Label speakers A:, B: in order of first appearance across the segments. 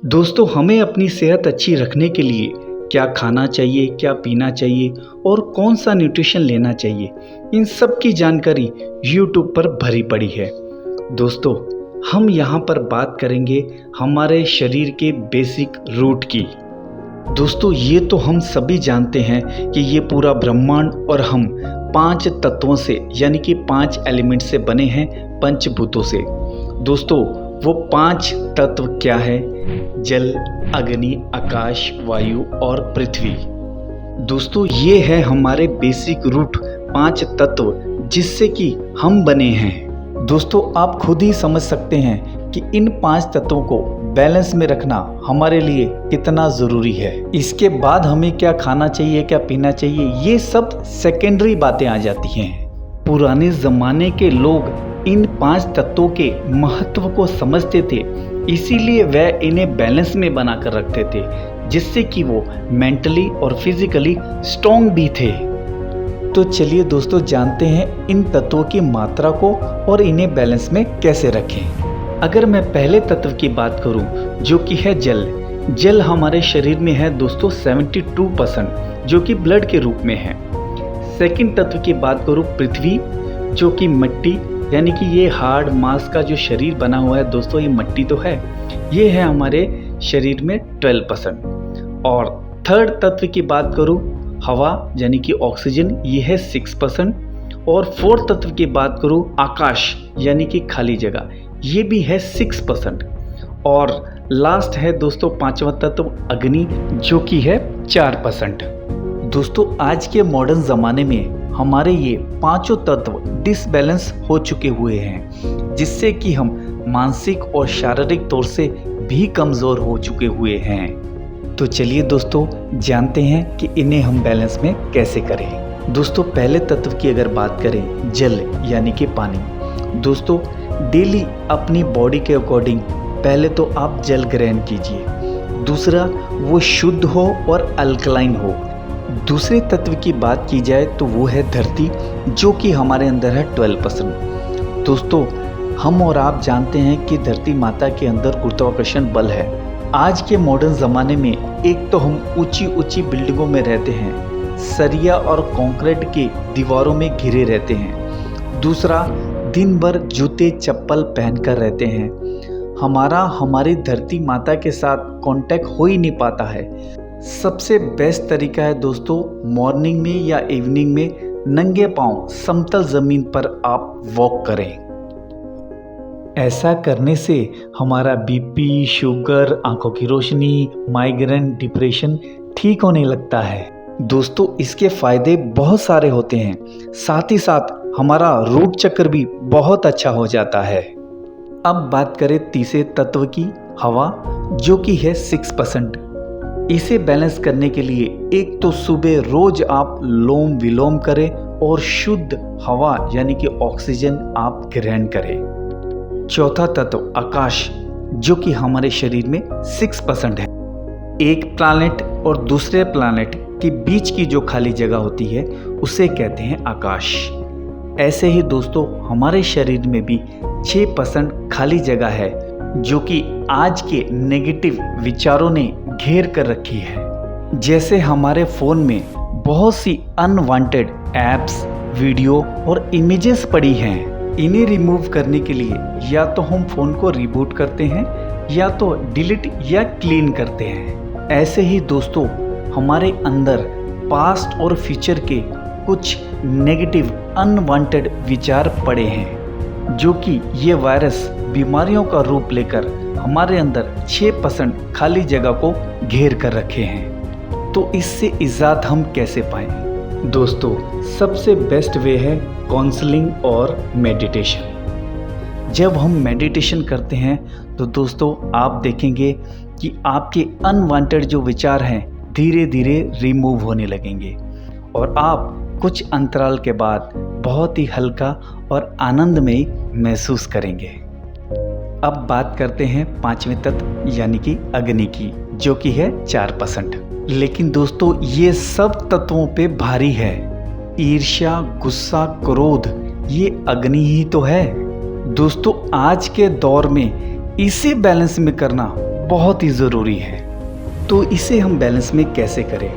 A: दोस्तों, हमें अपनी सेहत अच्छी रखने के लिए क्या खाना चाहिए, क्या पीना चाहिए और कौन सा न्यूट्रिशन लेना चाहिए, इन सब की जानकारी YouTube पर भरी पड़ी है। दोस्तों, हम यहाँ पर बात करेंगे हमारे शरीर के बेसिक रूट की। दोस्तों, ये तो हम सभी जानते हैं कि ये पूरा ब्रह्मांड और हम 5 तत्वों से यानी कि 5 एलिमेंट से बने हैं, पंचभूतों से। दोस्तों, वो 5 तत्व क्या है? जल, अग्नि, आकाश, वायु और पृथ्वी। दोस्तों, ये है हमारे बेसिक रूट 5 तत्व जिससे कि हम बने हैं। दोस्तों, आप खुद ही समझ सकते हैं कि इन 5 तत्वों को बैलेंस में रखना हमारे लिए कितना ज़रूरी है। इसके बाद हमें क्या खाना चाहिए, क्या पीना चाहिए, ये सब सेकेंडरी बातें आ जाती हैं। पुराने ज़माने के लोग इन 5 तत्वों के महत्व को समझते थे, इसीलिए वह इन्हें बैलेंस में बना कर रखते थे, जिससे कि वो मेंटली और फिजिकली स्ट्रॉन्ग भी थे। तो चलिए दोस्तों, जानते हैं इन तत्वों की मात्रा को और इन्हें बैलेंस में कैसे रखें। अगर मैं पहले तत्व की बात करूं, जो कि है जल। जल हमारे शरीर में है दोस्तों 72%, जो कि ब्लड के रूप में है। सेकंड तत्व की बात करूं, पृथ्वी, जो कि मिट्टी यानी कि ये हार्ड मांस का जो शरीर बना हुआ है दोस्तों, ये मिट्टी तो है, ये है हमारे शरीर में 12%। और थर्ड तत्व की बात करूं, हवा यानी कि ऑक्सीजन, ये है 6%। और फोर्थ तत्व की बात करूं, आकाश यानी कि खाली जगह, ये भी है 6%। और लास्ट है दोस्तों 5वां तत्व अग्नि, जो कि है 4%। दोस्तों, आज के मॉडर्न ज़माने में हमारे ये 5 तत्व डिसबैलेंस हो चुके हुए हैं, जिससे कि हम मानसिक और शारीरिक तौर से भी कमज़ोर हो चुके हुए हैं। तो चलिए दोस्तों, जानते हैं कि इन्हें हम बैलेंस में कैसे करें। दोस्तों, पहले तत्व की अगर बात करें, जल यानी कि पानी। दोस्तों, डेली अपनी बॉडी के अकॉर्डिंग पहले तो आप जल ग्रहण कीजिए। दूसरा, वो शुद्ध हो और अल्कलाइन हो। दूसरे तत्व की बात की जाए तो वो है धरती, जो कि हमारे अंदर है 12%। दोस्तों, हम और आप जानते हैं कि धरती माता के अंदर गुरुत्वाकर्षण बल है। आज के मॉडर्न ज़माने में एक तो हम ऊंची ऊंची बिल्डिंगों में रहते हैं, सरिया और कंक्रीट की दीवारों में घिरे रहते हैं। दूसरा, दिन भर जूते चप्पल पहनकर रहते हैं। हमारी धरती माता के साथ कांटेक्ट हो ही नहीं पाता है। सबसे बेस्ट तरीका है दोस्तों, मॉर्निंग में या इवनिंग में नंगे पांव समतल ज़मीन पर आप वॉक करें। ऐसा करने से हमारा बीपी, शुगर, आंखों की रोशनी, माइग्रेन, डिप्रेशन ठीक होने लगता है। दोस्तों, इसके फायदे बहुत सारे होते हैं, साथ ही साथ हमारा रूट चक्र भी बहुत अच्छा हो जाता है। अब बात करें तीसरे तत्व की, हवा, जो कि है 6%। इसे बैलेंस करने के लिए एक तो सुबह रोज आप लोम विलोम करें और शुद्ध हवा यानी कि ऑक्सीजन आप ग्रहण करें। चौथा तत्व आकाश, जो कि हमारे शरीर में 6% है। एक प्लैनेट और दूसरे प्लैनेट के बीच की जो खाली जगह होती है उसे कहते हैं आकाश। ऐसे ही दोस्तों, हमारे शरीर में भी 6% खाली जगह है, जो कि आज के नेगेटिव विचारों ने घेर कर रखी है। जैसे हमारे फ़ोन में बहुत सी अनवांटेड ऐप्स, वीडियो और इमेजेस पड़ी हैं। इन्हें रिमूव करने के लिए या तो हम फ़ोन को रिबूट करते हैं या तो डिलीट या क्लीन करते हैं। ऐसे ही दोस्तों, हमारे अंदर पास्ट और फ्यूचर के कुछ नेगेटिव अनवांटेड विचार पड़े हैं, जो कि ये वायरस बीमारियों का रूप लेकर हमारे अंदर 6% खाली जगह को घेर कर रखे हैं। तो इससे इजाद हम कैसे पाएं? दोस्तों, सबसे बेस्ट वे है काउंसलिंग और मेडिटेशन। जब हम मेडिटेशन करते हैं तो दोस्तों, आप देखेंगे कि आपके अनवांटेड जो विचार हैं धीरे धीरे रिमूव होने लगेंगे और आप कुछ अंतराल के बाद बहुत ही हल्का और आनंदमयी महसूस करेंगे। अब बात करते हैं 5वें तत्व यानी कि अग्नि की, जो कि है 4%। लेकिन दोस्तों, ये सब तत्वों पे भारी है। ईर्ष्या, गुस्सा, क्रोध, ये अग्नि ही तो है। दोस्तों, आज के दौर में इसे बैलेंस में करना बहुत ही ज़रूरी है। तो इसे हम बैलेंस में कैसे करें?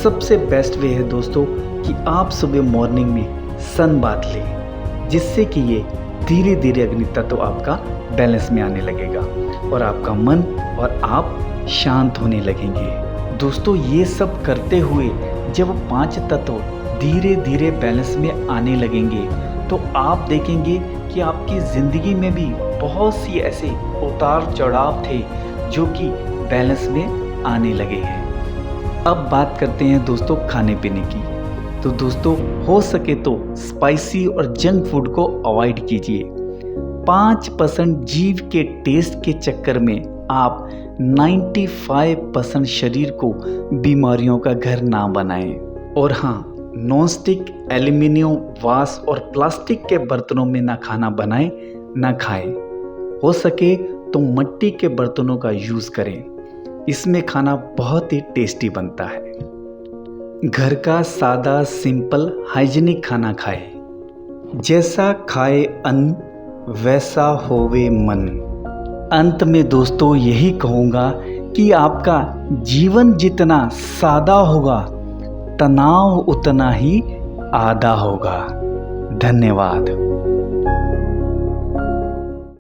A: सबसे बेस्ट वे है दोस्तों कि आप सुबह मॉर्निंग में सन बाथ लें, जिससे कि ये धीरे धीरे अग्नि तत्व आपका बैलेंस में आने लगेगा और आपका मन और आप शांत होने लगेंगे। दोस्तों ये सब करते हुए जब 5 तत्व धीरे धीरे बैलेंस में आने लगेंगे तो आप देखेंगे कि आपकी ज़िंदगी में भी बहुत सी ऐसे उतार चढ़ाव थे जो कि बैलेंस में आने लगे हैं। अब बात करते हैं दोस्तों खाने पीने की। तो दोस्तों हो सके तो स्पाइसी और जंक फूड को अवॉइड कीजिए। 5% जीभ के टेस्ट के चक्कर में आप 95% शरीर को बीमारियों का घर ना बनाएं। और हाँ, नॉनस्टिक, एल्युमिनियम, वास और प्लास्टिक के बर्तनों में ना खाना बनाएं ना खाएं। हो सके तो मिट्टी के बर्तनों का यूज़ करें, इसमें खाना बहुत ही टेस्टी बनता है। घर का सादा, सिंपल, हाइजीनिक खाना खाएं। जैसा खाए अन्न वैसा होवे मन। अंत में दोस्तों यही कहूँगा कि आपका जीवन जितना सादा होगा तनाव उतना ही आधा होगा। धन्यवाद।